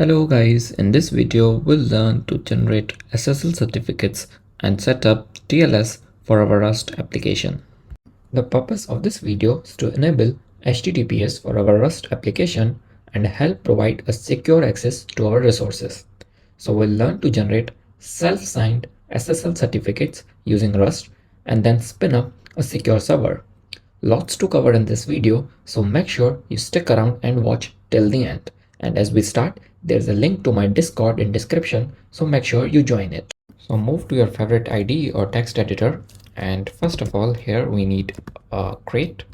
Hello guys, in this video we'll learn to generate SSL certificates and set up TLS for our Rust application. The purpose of this video is to enable HTTPS for our Rust application and help provide a secure access to our resources. So we'll learn to generate self-signed SSL certificates using Rust and then spin up a secure server. Lots to cover in this video, so make sure you stick around and watch till the end. And as we start, there's a link to my Discord in description, so make sure you join it. So move to your favorite IDE or text editor, and first of all here we need a crate.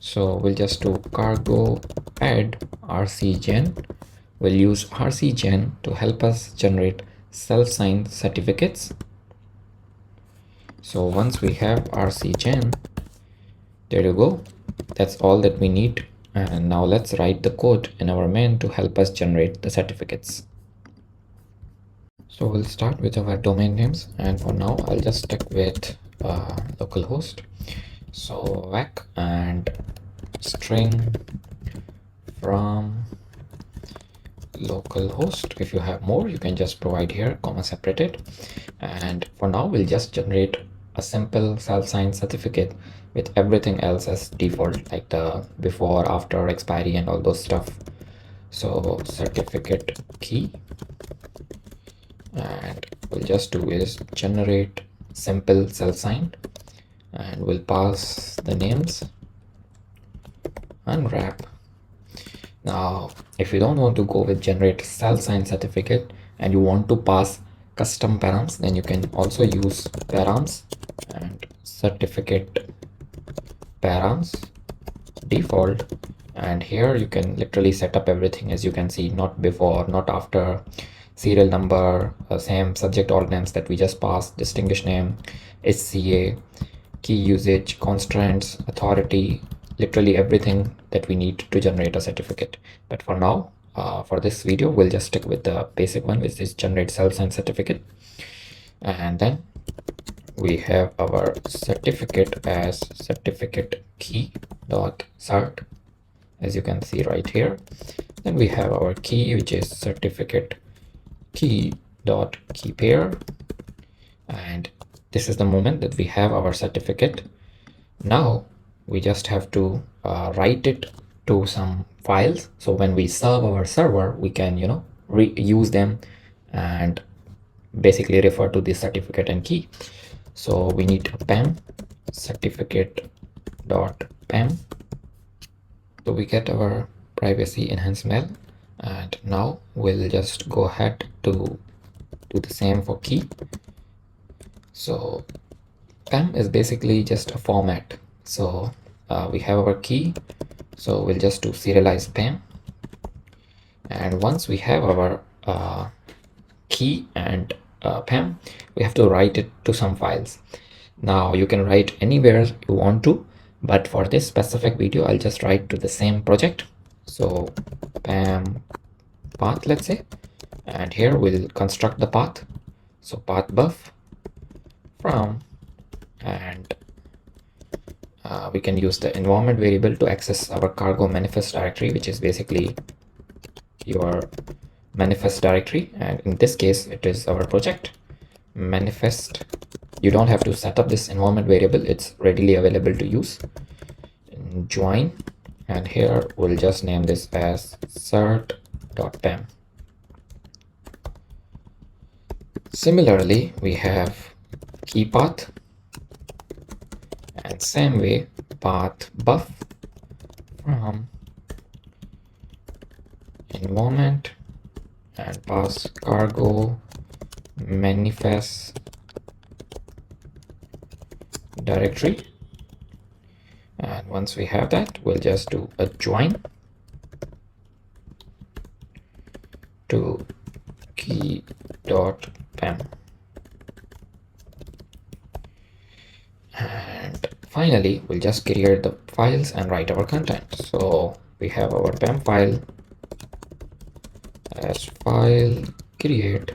So we'll just do cargo add rcgen. We'll use rcgen to help us generate self-signed certificates. So once we have rcgen, there you go, that's all that we need. And now let's write the code in our main to help us generate the certificates. So we'll start with our domain names, and for now I'll just stick with localhost. So vac and string from localhost. If you have more, you can just provide here, comma separated. And for now we'll just generate a simple self-signed certificate with everything else as default, like the before, after, expiry and all those stuff. So certificate key, and we'll just do is generate simple self-signed, and we'll pass the names, unwrap. Now if you don't want to go with generate self-signed certificate and you want to pass custom params, then you can also use params and certificate params default, and here you can literally set up everything, as you can see, not before, not after, serial number, same subject all names that we just passed, distinguished name, SCA, key usage, constraints, authority, literally everything that we need to generate a certificate. But for now, for this video, we'll just stick with the basic one, which is generate self-signed certificate. And then we have our certificate as certificate key dot cert, as you can see right here. Then we have our key, which is certificate key dot key pair, and this is the moment that we have our certificate. Now we just have to write it to some files, so when we serve our server we can reuse them and basically refer to the certificate and key. So we need pam certificate dot pam, so we get our privacy enhanced mail. And now we'll just go ahead to do the same for key. So pam is basically just a format. So we have our key, so we'll just do serialized pam. And once we have our key and pam, we have to write it to some files. Now you can write anywhere you want to, but for this specific video I'll just write to the same project. So pam path, let's say, and here we'll construct the path. So path buff from, and we can use the environment variable to access our cargo manifest directory, which is basically your manifest directory, and in this case it is our project manifest. You don't have to set up this environment variable, it's readily available to use. Join, and here we'll just name this as cert.pam. Similarly, we have key path, and same way path buff from environment and pass cargo manifest directory. And once we have that, we'll just do a join to key.pam. And finally, we'll just create the files and write our content. So we have our pam file as file create,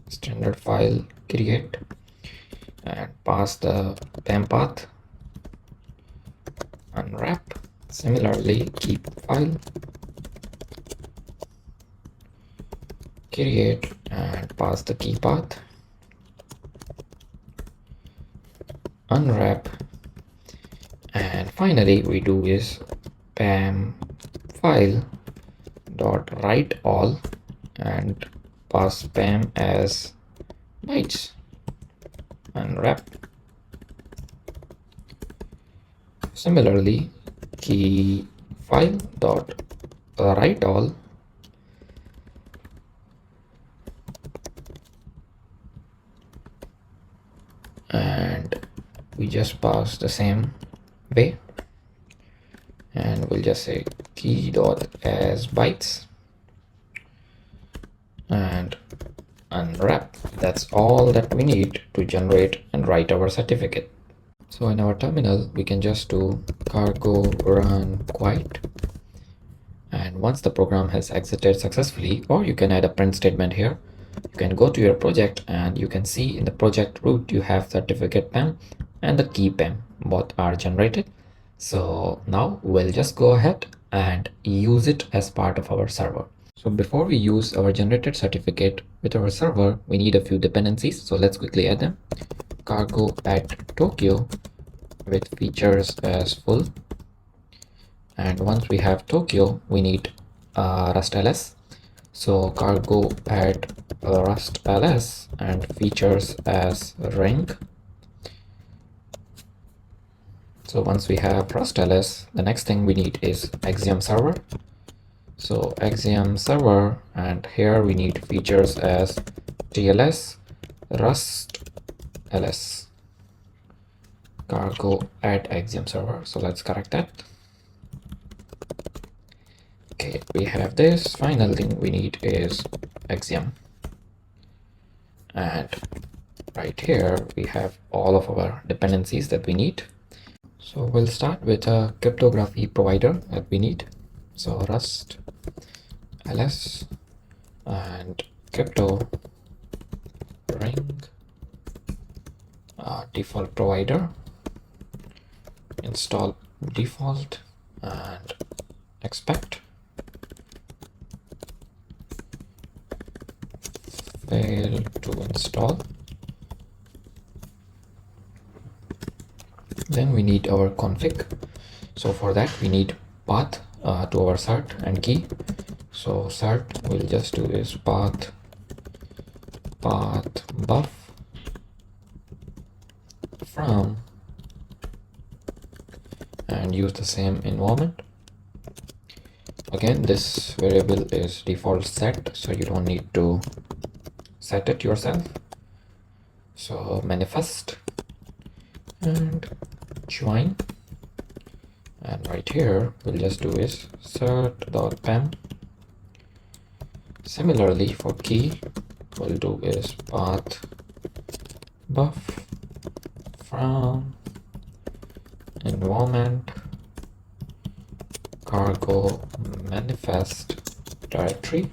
standard file create, and pass the pam path, unwrap, Similarly, keep file, create and pass the key path, unwrap, and finally we do is pam file dot write all and pass pam as bytes, unwrap. Similarly, key file dot write all and we just pass the same way, and we'll just say key dot as bytes and unwrap. That's all that we need to generate and write our certificate. So in our terminal, we can just do cargo run quiet. And once the program has exited successfully, or you can add a print statement here, you can go to your project and you can see in the project root you have certificate PAM and the key PAM, both are generated. So now we'll just go ahead and use it as part of our server. So before we use our generated certificate with our server, we need a few dependencies. So let's quickly add them. Cargo at Tokyo with features as full. And once we have Tokyo, we need Rust LS. So cargo at Rust LS and features as ring. So once we have Rust LS, the next thing we need is Axiom server. So Axiom server, and here we need features as TLS Rust LS cargo at Axiom server. So let's correct that. Okay, we have this. Final thing we need is Axiom, and right here we have all of our dependencies that we need. So we'll start with a cryptography provider that we need. So Rust LS and crypto ring default provider, install default and expect. Fail to install. Then we need our config. So for that we need path to our cert and key. So cert we'll just do is path buff from and use the same environment. Again, this variable is default set, so you don't need to set it yourself. So manifest and join, and right here we'll just do is cert.pem. Similarly for key, we'll do is path buff from environment cargo manifest directory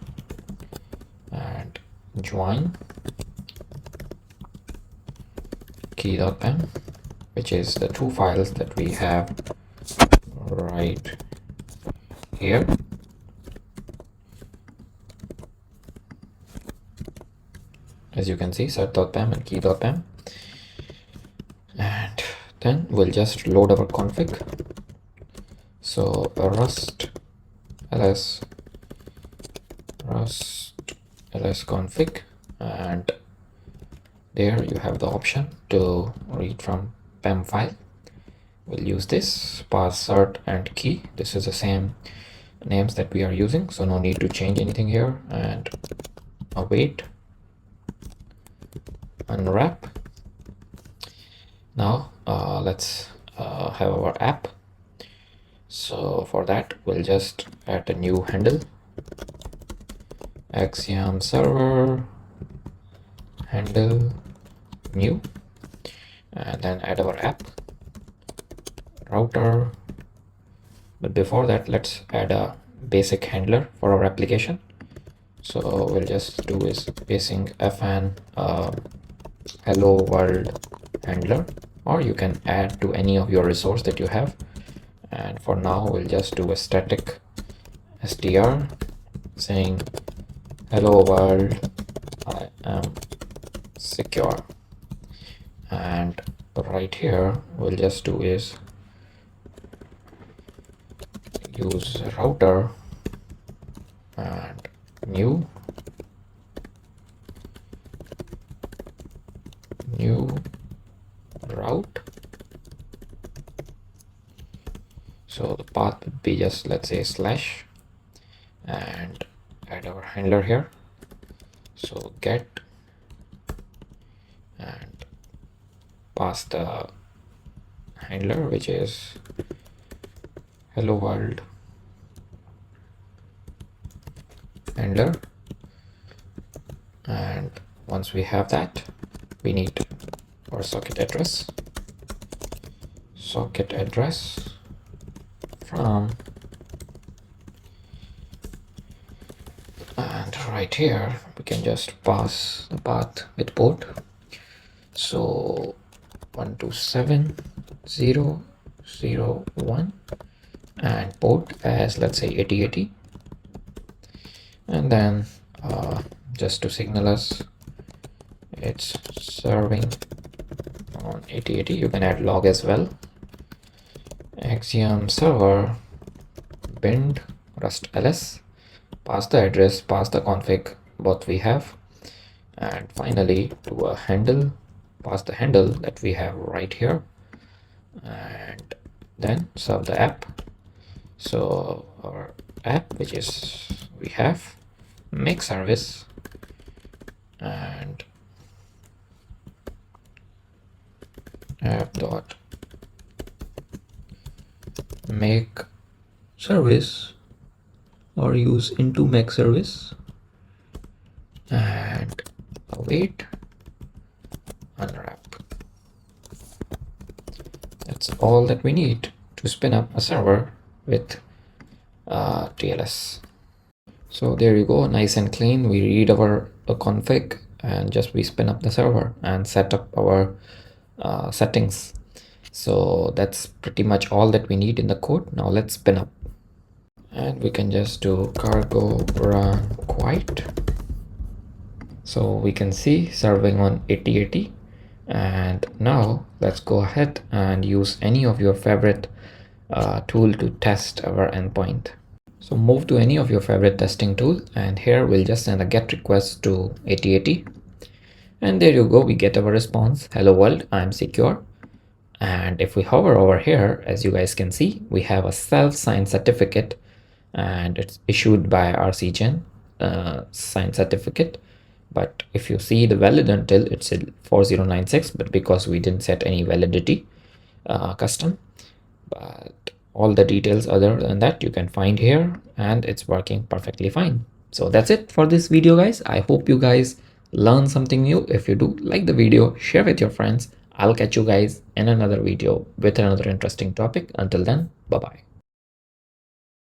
and join key.pem, which is the two files that we have right here. As you can see, cert.pem and key.pem. And then we'll just load our config. So Rust ls config, and there you have the option to read from PEM file. We'll use this pass cert and key. This is the same names that we are using, so no need to change anything here. And await, unwrap. Now let's have our app. So for that we'll just add a new handle, Axiom server handle new, and then add our app router. But before that, let's add a basic handler for our application. So we'll just do is basing fn hello world handler, or you can add to any of your resource that you have. And for now, we'll just do a static str saying hello world, I am secure. And right here, we'll just do is use router and new route. So the path would be just, let's say, slash, and add our handler here. So get and pass the handler, which is hello world handler. And once we have that, we need our socket address from, and right here we can just pass the path with port. So 127.0.0.1 and port as, let's say, 8080. And then just to signal us it's serving on 8080, you can add log as well. Axiom server bind rust ls, pass the address, pass the config, both we have. And finally, do a handle, pass the handle that we have right here, and then serve the app. So our app, which is we have make service, and app dot make service, or use into make service, and await unwrap. That's all that we need to spin up a server with TLS. So there you go, nice and clean. We read our config and just we spin up the server and set up our settings. So that's pretty much all that we need in the code. Now let's spin up, and we can just do cargo run quiet. So we can see serving on 8080. And now let's go ahead and use any of your favorite tool to test our endpoint. So move to any of your favorite testing tool, and here we'll just send a get request to 8080. And there you go, we get our response, hello world, I'm secure. And if we hover over here, as you guys can see, we have a self-signed certificate, and it's issued by RCGen signed certificate. But if you see the valid until, it's 4096, but because we didn't set any validity custom, but all the details other than that you can find here, and it's working perfectly fine. So that's it for this video, guys. I hope you guys learn something new. If you do, like the video, share with your friends. I'll catch you guys in another video with another interesting topic. Until then, bye bye.